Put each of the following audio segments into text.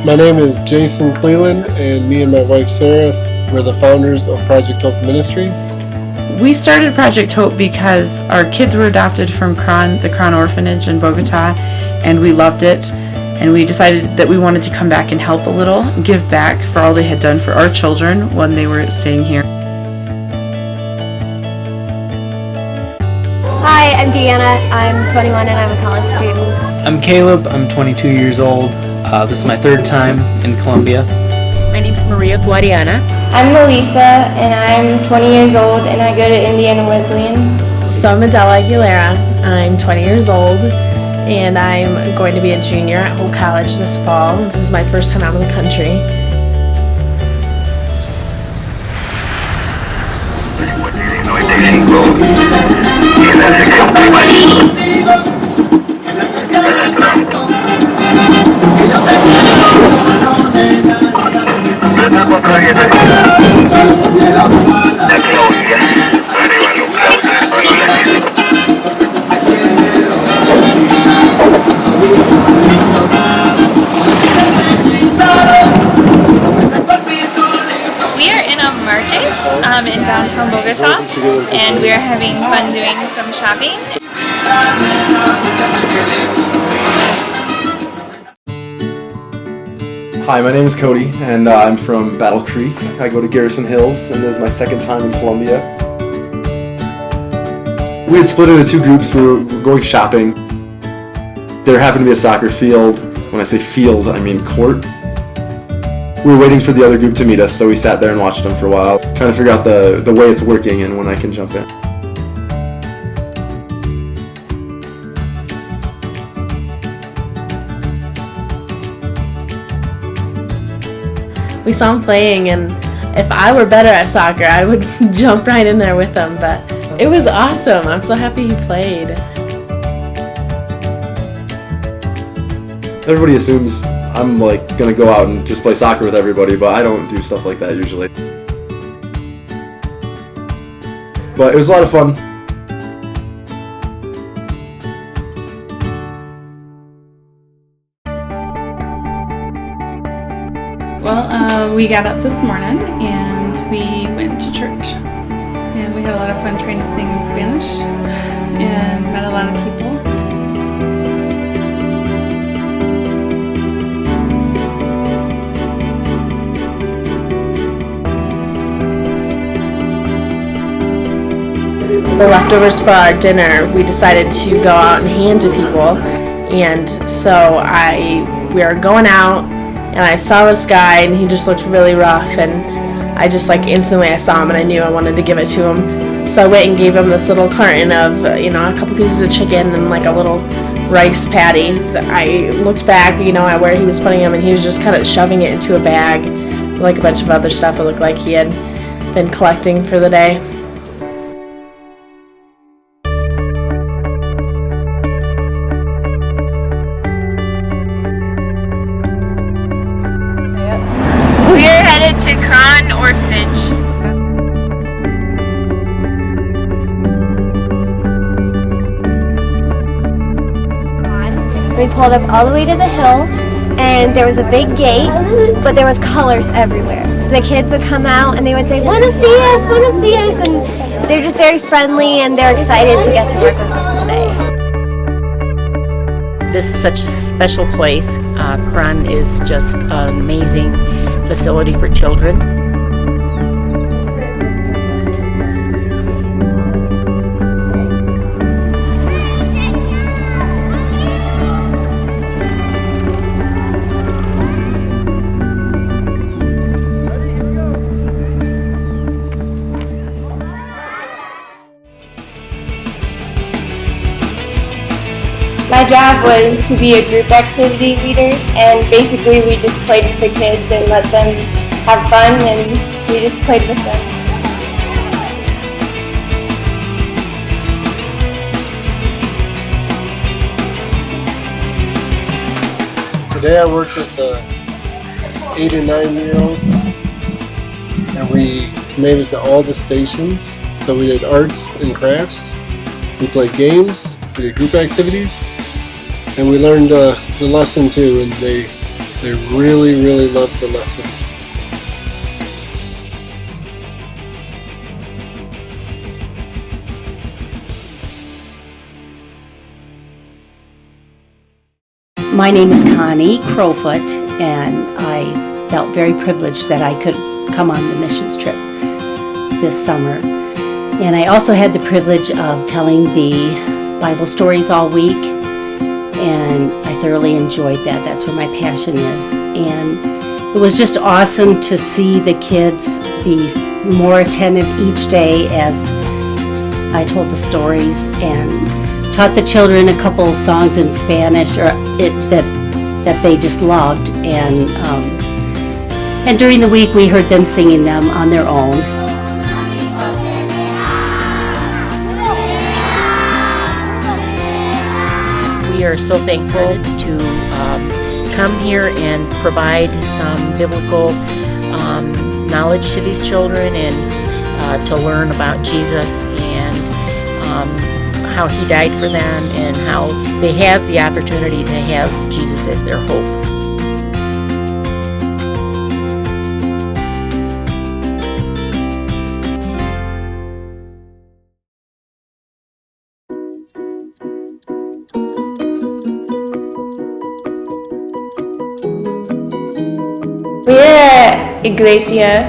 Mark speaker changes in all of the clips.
Speaker 1: My name is Jason Cleland, and me and my wife Sarah, we're the founders of Project Hope Ministries.
Speaker 2: We started Project Hope because our kids were adopted from the Cron Orphanage in Bogota, and we loved it. And we decided that we wanted to come back and help a little, give back for all they had done for our children when they were staying here.
Speaker 3: Hi, I'm Deanna. I'm 21 and I'm a college student.
Speaker 4: I'm Caleb. I'm 22 years old. This is my third time in Colombia.
Speaker 5: My name's Maria Guadiana.
Speaker 6: I'm Melissa, and I'm 20 years old, and I go to Indiana Wesleyan.
Speaker 7: So I'm Adela Aguilera. I'm 20 years old, and I'm going to be a junior at Hope College this fall. This is my first time out of the country.
Speaker 8: We are in a market in downtown Bogota, and we are having fun doing some shopping.
Speaker 9: Hi, my name is Cody, and I'm from Battle Creek. I go to Garrison Hills, and this is my second time in Colombia. We had split into two groups. We were going shopping. There happened to be a soccer field. When I say field, I mean court. We were waiting for the other group to meet us, so we sat there and watched them for a while, trying to figure out the way it's working and when I can jump in.
Speaker 7: We saw him playing, and if I were better at soccer, I would jump right in there with him, but it was awesome. I'm so happy he played.
Speaker 9: Everybody assumes I'm gonna go out and just play soccer with everybody, but I don't do stuff like that usually. But it was a lot of fun.
Speaker 10: Well, we got up this morning and we went to church, and we had a lot of fun trying to sing in Spanish and met a lot of people.
Speaker 7: The leftovers for our dinner, we decided to go out and hand to people, and so we were going out, and I saw this guy, and he just looked really rough, and I just instantly I saw him, and I knew I wanted to give it to him. So I went and gave him this little carton of a couple pieces of chicken and a little rice patty. I looked back at where he was putting them, and he was just kind of shoving it into a bag with a bunch of other stuff. It looked like he had been collecting for the day.
Speaker 8: We are headed to Cron Orphanage.
Speaker 3: We pulled up all the way to the hill, and there was a big gate, but there was colors everywhere. The kids would come out and they would say, "Buenos dias, buenos dias," and they're just very friendly, and they're excited to get to work with us today.
Speaker 5: This is such a special place. Cron is just an amazing facility for children.
Speaker 6: My job was to be a group activity leader, and basically we just played with the kids and let them have fun, and we just played with them.
Speaker 1: Today I worked with the 8 and 9-year-olds, and we made it to all the stations. So we did arts and crafts, we played games, we did group activities, and we learned the lesson too, and they They really, really loved the lesson.
Speaker 11: My name is Connie Crowfoot, and I felt very privileged that I could come on the missions trip this summer. And I also had the privilege of telling the Bible stories all week, and I thoroughly enjoyed that. That's where my passion is. And it was just awesome to see the kids be more attentive each day as I told the stories and taught the children a couple songs in Spanish that they just loved, and during the week we heard them singing them on their own.
Speaker 5: We are so thankful to come here and provide some biblical knowledge to these children, and to learn about Jesus and how He died for them, and how they have the opportunity to have Jesus as their hope.
Speaker 6: We are at Iglesia,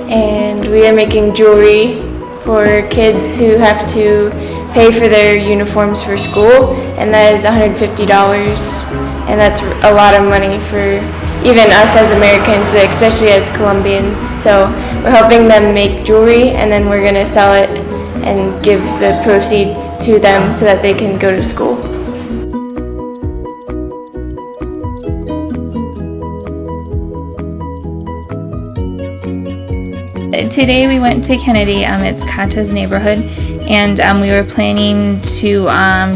Speaker 6: and we are making jewelry for kids who have to pay for their uniforms for school, and that is $150, and that's a lot of money for even us as Americans, but especially as Colombians. So we're helping them make jewelry, and then we're going to sell it and give the proceeds to them so that they can go to school.
Speaker 8: Today we went to Kennedy, it's Kata's neighborhood, and we were planning to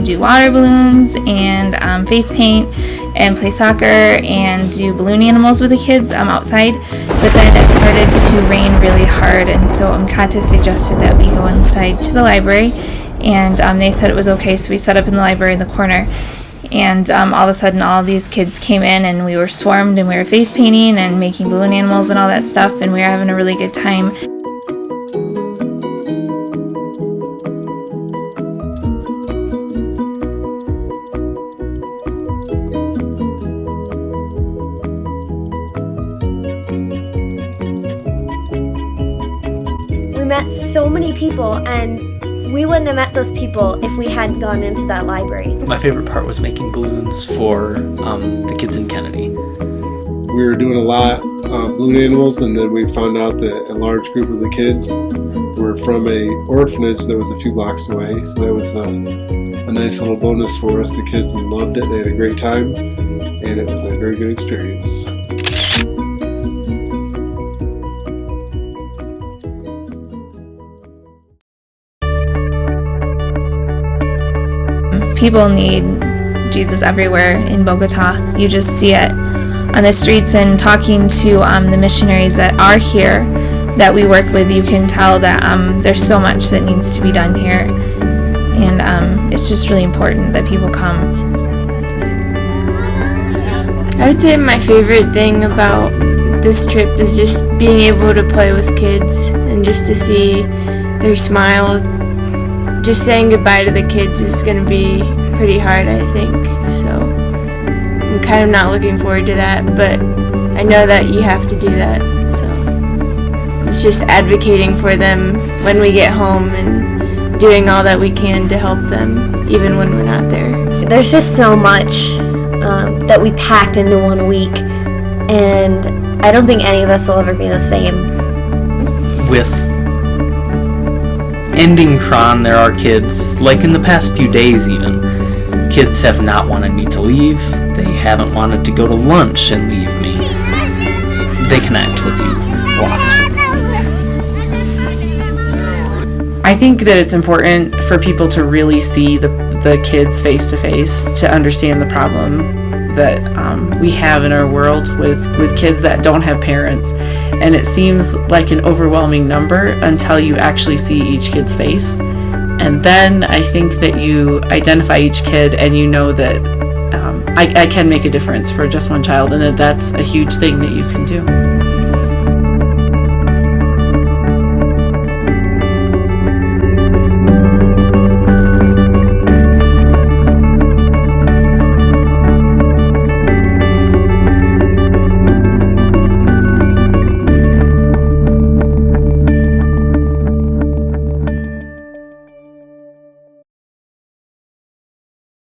Speaker 8: do water balloons and face paint and play soccer and do balloon animals with the kids outside, but then it started to rain really hard, and so Kata suggested that we go inside to the library, and they said it was okay, so we set up in the library in the corner. And all of a sudden all these kids came in, and we were swarmed, and we were face painting and making balloon animals and all that stuff, and we were having a really good time.
Speaker 3: We met so many people, and we wouldn't have met those people if we hadn't gone into that library.
Speaker 4: My favorite part was making balloons for the kids in Kennedy.
Speaker 1: We were doing a lot of balloon animals, and then we found out that a large group of the kids were from a orphanage that was a few blocks away, so that was a nice little bonus for us. The kids loved it, they had a great time, and it was a very good experience.
Speaker 8: People need Jesus everywhere in Bogota. You just see it on the streets, and talking to the missionaries that are here that we work with, you can tell that there's so much that needs to be done here, and it's just really important that people come.
Speaker 6: I would say my favorite thing about this trip is just being able to play with kids and just to see their smiles. Just saying goodbye to the kids is going to be pretty hard, I think, so I'm kind of not looking forward to that, but I know that you have to do that, so it's just advocating for them when we get home and doing all that we can to help them, even when we're not there.
Speaker 3: There's just so much that we packed into 1 week, and I don't think any of us will ever be the same.
Speaker 4: With ending Cron, there are kids, like in the past few days even, kids have not wanted me to leave. They haven't wanted to go to lunch and leave me. They connect with you a lot.
Speaker 2: I think that it's important for people to really see the kids face to face, to understand the problem that we have in our world with kids that don't have parents. And it seems like an overwhelming number until you actually see each kid's face. And then I think that you identify each kid, and you know that I can make a difference for just one child, and that's a huge thing that you can do.